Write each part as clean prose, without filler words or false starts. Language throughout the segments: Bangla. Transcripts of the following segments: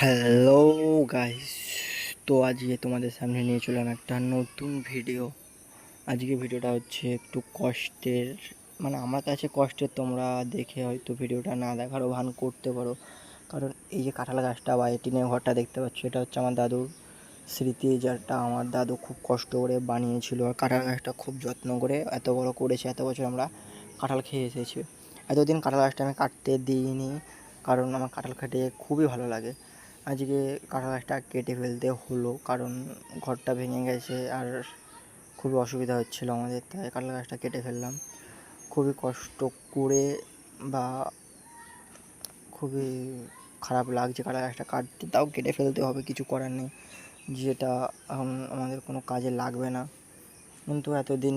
হ্যালো গাইস, তো আজকে তোমাদের সামনে নিয়ে চললাম একটা নতুন ভিডিও। আজকে ভিডিওটা হচ্ছে একটু কষ্টের, মানে আমার কাছে কষ্টের। তোমরা দেখে হয়তো ভিডিওটা না দেখারও ভান করতে পারো, কারণ এই যে কাঁঠাল গাছটা বা এই টিনের ঘরটা দেখতে পাচ্ছ, এটা হচ্ছে আমার দাদুর স্মৃতি, যেটা আমার দাদু খুব কষ্ট করে বানিয়েছিল। আর কাঁঠাল গাছটা খুব যত্ন করে এত বড় করেছে, এত বছর আমরা কাঁঠাল খেয়ে এসেছি। এতদিন কাঁঠাল গাছটা আমি কাটতে দিইনি, কারণ আমার কাঁঠাল খেতে খুবই ভালো লাগে। আজকে কাঁঠাল গাছটা কেটে ফেলতে হলো, কারণ ঘরটা ভেঙে গেছে আর খুবই অসুবিধা হচ্ছিলো আমাদের, তাই কাঁঠাল গাছটা কেটে ফেললাম খুবই কষ্ট করে। বা খুবই খারাপ লাগছে কাঁঠাল গাছটা কাটতে, তাও কেটে ফেলতে হবে, কিছু করার নেই, যেটা এখন আমাদের কোনো কাজে লাগবে না। কিন্তু এতদিন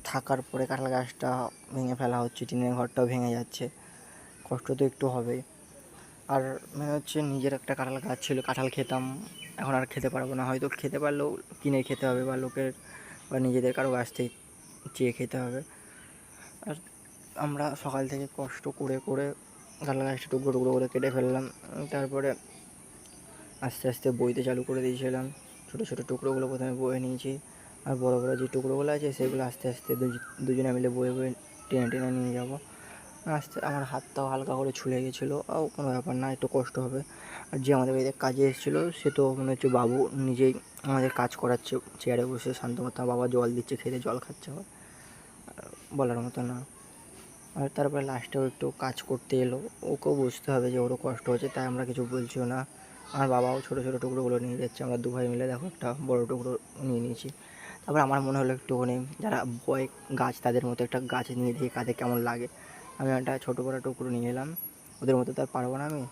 থাকার পরে কাঁঠাল গাছটা ভেঙে ফেলা হচ্ছে, টিনের ঘরটাও ভেঙে যাচ্ছে, কষ্ট তো একটু হবেই। আর মানে হচ্ছে নিজের একটা কাঁঠাল গাছ ছিল, কাঁঠাল খেতাম, এখন আর খেতে পারবো না। হয়তো খেতে পারলেও কিনে খেতে হবে, বা লোকের বা নিজেদের কারো গাছ থেকে চেয়ে খেতে হবে। আর আমরা সকাল থেকে কষ্ট করে করে কাঁঠাল গাছটা টুকরো টুকরো করে কেটে ফেললাম। তারপরে আস্তে আস্তে বইতে চালু করে দিয়েছিলাম। ছোটো ছোটো টুকরোগুলো প্রথমে বয়ে নিয়েছি, আর বড়ো বড়ো যে টুকরোগুলো আছে সেগুলো আস্তে আস্তে দুজনে মিলে বয়ে বয়ে টেনে টেনে নিয়ে যাবো। আস্তে আমার হাতটাও হালকা করে ছুলে গেছিলো, কোনো ব্যাপার না, একটু কষ্ট হবে। আর যে আমাদের বাড়িতে কাজে এসেছিলো সে তো মনে হচ্ছে বাবু নিজেই আমাদের কাজ করাচ্ছে, চেয়ারে বসে শান্ত মতো। বাবা জল দিচ্ছে, খেতে জল খাচ্ছে, বলার মতো না। আর তারপরে লাস্টেও একটু কাজ করতে এলো, ওকেও বুঝতে হবে যে ওরও কষ্ট হচ্ছে, তাই আমরা কিছু বলছিও না। আমার বাবাও ছোটো ছোটো টুকরোগুলো নিয়ে যাচ্ছে, আমরা দু ভাই মিলে দেখো একটা বড়ো টুকরো নিয়ে নিয়েছি। তারপর আমার মনে হলো একটুখানি যারা বয় গাছ, তাদের মতো একটা গাছ নিয়ে দিয়ে কাঁধে কেমন লাগে, আমি একটা ছোটো বড়ো টুকরো নিয়ে এলাম। ওদের মতো তো আর পারবো না আমি।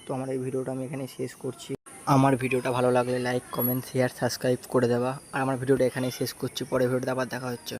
তো আমার এই ভিডিওটা আমি এখানেই শেষ করছি। আমার ভিডিওটা ভালো লাগলে লাইক, কমেন্ট, শেয়ার, সাবস্ক্রাইব করে দেওয়া। আর আমার ভিডিওটা এখানেই শেষ করছি, পরে ভিডিওতে আবার দেখা হচ্ছে।